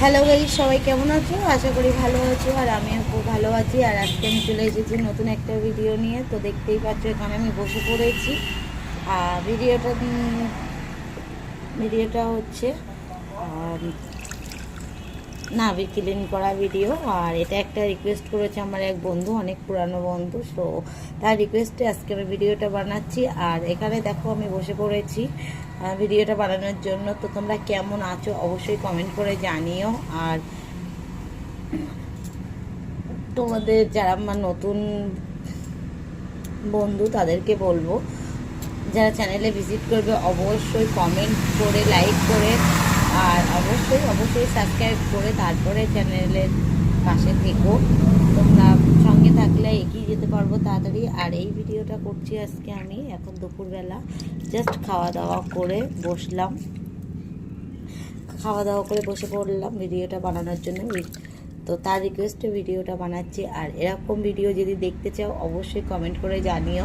Hello guys, সবাই কেমন আছো? আশা করি ভালো আছো। আর আমিও খুব ভালো আছি। আর আজকে আমি চলে এসেছি নতুন একটা ভিডিও নিয়ে। তো দেখতেই পাচ্ছ এখানে আমি বসে পড়েছি। আর ভিডিওটা হচ্ছে নাভি ক্লিন করা ভিডিও। আর এটা একটা রিকোয়েস্ট করেছে আমার এক বন্ধু, অনেক পুরানো বন্ধু। সো তার রিকোয়েস্টে আজকে আমি ভিডিওটা বানাচ্ছি। আর এখানে দেখো আমি বসে পড়েছি ভিডিওটা বানানোর জন্য। তো তোমরা কেমন আছো অবশ্যই কমেন্ট করে জানিও। আর তোমাদের যারা আমার নতুন বন্ধু তাদেরকে বলবো, যারা চ্যানেলে ভিজিট করবে অবশ্যই কমেন্ট করে, লাইক করে, আর অবশ্যই অবশ্যই সাবস্ক্রাইব করে তারপরে চ্যানেলের পাশে থেকো। তোমরা সঙ্গে থাকলে এগিয়ে যেতে পারবো তাড়াতাড়ি। আর এই ভিডিওটা করছি আজকে আমি এখন দুপুরবেলা জাস্ট খাওয়া দাওয়া করে বসলাম, খাওয়া দাওয়া করে বসে পড়লাম ভিডিওটা বানানোর জন্য। তো তার রিকোয়েস্টে ভিডিওটা বানাচ্ছি। আর এরকম ভিডিও যদি দেখতে চাও অবশ্যই কমেন্ট করে জানিও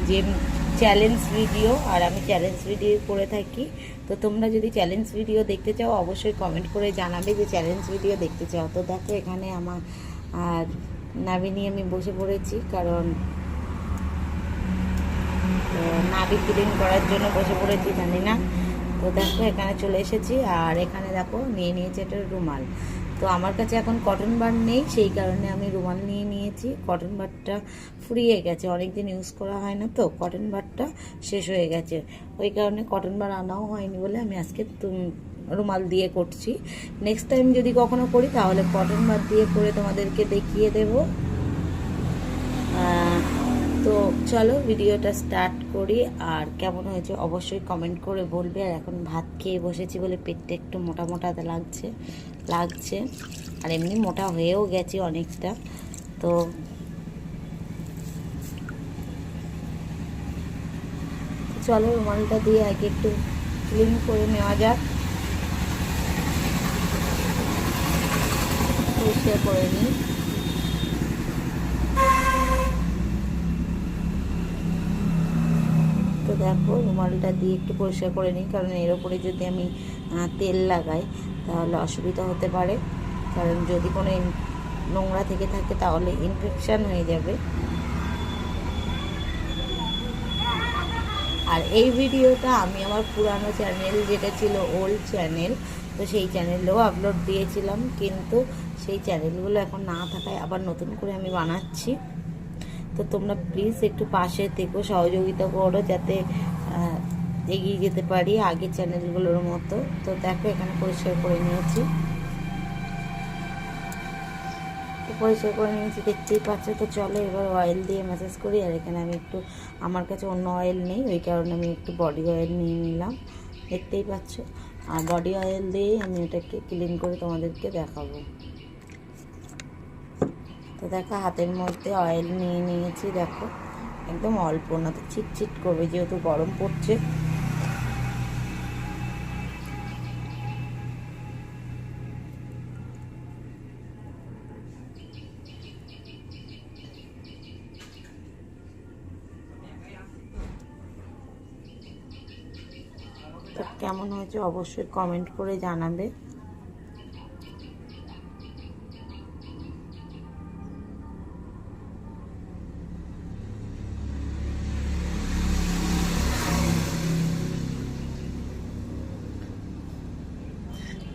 যে চ্যালেঞ্জ ভিডিও। আর আমি চ্যালেঞ্জ ভিডিও করে থাকি। তো তোমরা যদি চ্যালেঞ্জ ভিডিও দেখতে চাও অবশ্যই কমেন্ট করে জানাবে যে চ্যালেঞ্জ ভিডিও দেখতে চাও। তো দেখো এখানে আমার আর নাভি নিয়ে আমি বসে পড়েছি, কারণ নাভি ক্লিন করার জন্য বসে পড়েছি, জানি না। তো দেখো এখানে চলে এসেছি। আর এখানে দেখো নিয়ে নিয়েছি একটা রুমাল। তো আমার কাছে এখন কটন বার নেই, সেই কারণে আমি রুমাল নিয়ে নিয়েছি। কটন বারটা ফুরিয়ে গেছে, অনেকদিন ইউজ করা হয় না, তো কটন বারটা শেষ হয়ে গেছে। ওই কারণে কটন বার আনাও হয়নি বলে আমি আজকে রুমাল দিয়ে করছি। নেক্সট টাইম যদি কখনো করি তাহলে কটন বার দিয়ে করে তোমাদেরকে দেখিয়ে দেবো। তো চলো ভিডিওটা স্টার্ট করি। আর কেমন হয়েছে অবশ্যই কমেন্ট করে বলবে। আর এখন ভাত খেয়ে বসেছি বলে পেটটা একটু মোটা মোটা লাগছে আর এমনি মোটা হয়েও গেছি অনেকটা। তো চলো রুমালটা দিয়ে আগে একটু ক্লিন করে নেওয়া যাক, পরিষ্কার করে নিই। তো দেখো রুমালটা দিয়ে একটু পরিষ্কার করে নিই, কারণ এর ওপরে যদি আমি তেল লাগাই তাহলে অসুবিধা হতে পারে। কারণ যদি কোনো নোংরা থেকে থাকে তাহলে ইনফেকশান হয়ে যাবে। আর এই ভিডিওটা আমি আমার পুরানো চ্যানেল, যেটা ছিল ওল্ড চ্যানেল, তো সেই চ্যানেলেও আপলোড দিয়েছিলাম, কিন্তু সেই চ্যানেলগুলো এখন না থাকায় আবার নতুন করে আমি বানাচ্ছি। তো তোমরা প্লিজ একটু পাশে থেকো, সহযোগিতা করো যাতে এগিয়ে যেতে পারি আগের চ্যানেলগুলোর মতো। তো দেখো এখানে পরিষ্কার করে নিয়েছি, পরিষ্কার করে নিয়েছি দেখতেই পাচ্ছ। তো চলো এবার অয়েল দিয়ে ম্যাসাজ করি। আর এখানে আমি একটু, আমার কাছে অন্য অয়েল নেই, ওই কারণে আমি একটু বডি অয়েল নিয়ে নিলাম, দেখতেই পাচ্ছ। আর বডি অয়েল দিয়েই আমি এটাকে ক্লিন করে তোমাদেরকে দেখাবো। তো দেখো হাতের মধ্যে অয়েল নিয়ে নিয়েছি, দেখো একদম অল্প না, তো চিটচিট করবে যেহেতু গরম পড়ছে। তো কেমন হয়েছে অবশ্যই কমেন্ট করে জানাবে।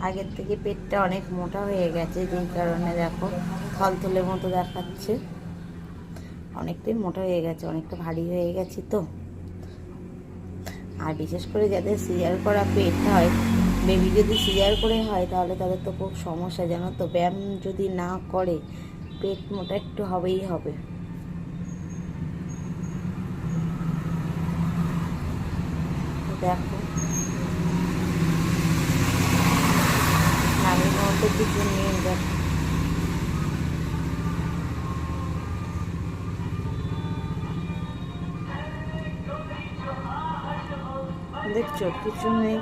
আগের থেকে পেটটা অনেক মোটা হয়ে গেছে, যেই কারণে দেখো থলথলের মতো দেখাচ্ছে। অনেকটাই মোটা হয়ে গেছে, অনেকটা ভারী হয়ে গেছি তো। আর বিশেষ করে যাদের সিজার করা পেট হয়, বেবি যদি সিজার করে হয় তাহলে তাদের তো খুব সমস্যা, জানো তো। ব্যায়াম যদি না করে পেট মোটা একটু হবেই হবে। দেখো নামের মধ্যে কিছু নিয়ে দেখো, দেখছো কিছু নেই।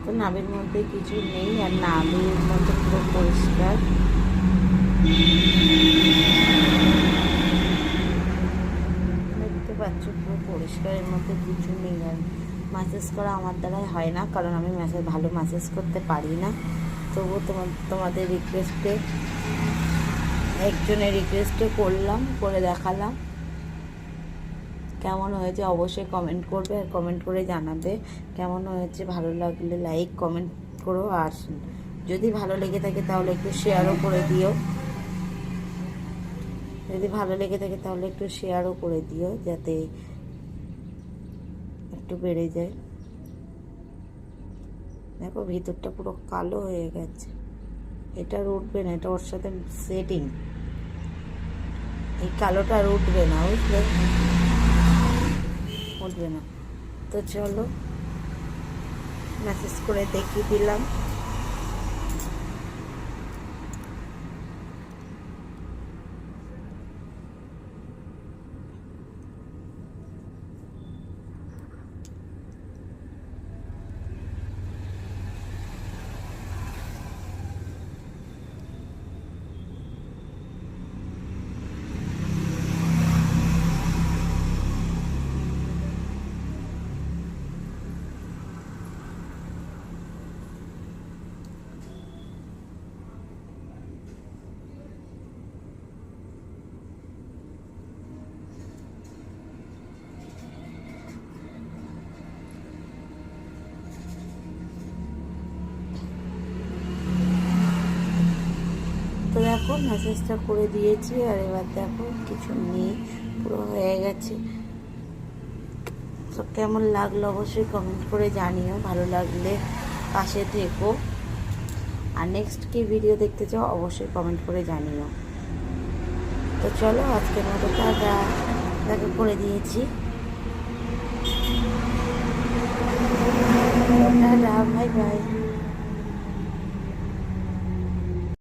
তো নাভির মধ্যে কিছু নেই, আর নাভির মধ্যে পুরো পরিষ্কার। পরিষ্কারের মধ্যে কিছু নেই। আর ম্যাসেজ করা আমার দ্বারাই হয় না, কারণ আমি ভালো ম্যাসেজ করতে পারি না। তবুও তোমাদের রিকোয়েস্টে, একজনের রিকোয়েস্টে করলাম, করে দেখালাম। কেমন হয়েছে অবশ্যই কমেন্ট করবে, আর কমেন্ট করে জানাবে কেমন হয়েছে। ভালো লাগলে লাইক কমেন্ট করো, আর যদি ভালো লেগে থাকে তাহলে একটু শেয়ারও করে দিও। যদি ভালো লেগে থাকে তাহলে একটু শেয়ারও করে দিও, যাতে একটু বেড়ে যায়। দেখো ভিতরটা পুরো কালো হয়ে গেছে, এটা আর উঠবে না, এটা ওর সাথে সেটিং। এই কালোটা আর উঠবে না, বুঝলে, উঠবে না। তো চলো মেসেজ করে দেখিয়ে দিলাম। তো দেখো মেসেজটা করে দিয়েছি, আর এবার দেখো কিছু নেই, পুরো হয়ে গেছে। তো কেমন লাগলো অবশ্যই কমেন্ট করে জানিও, ভালো লাগলে পাশে থেকো। আর নেক্সট কি ভিডিও দেখতে চাও অবশ্যই কমেন্ট করে জানিও। তো চলো আজকের মতো টাটা, দেখা করে দিয়েছি, টাটা, বাই বাই।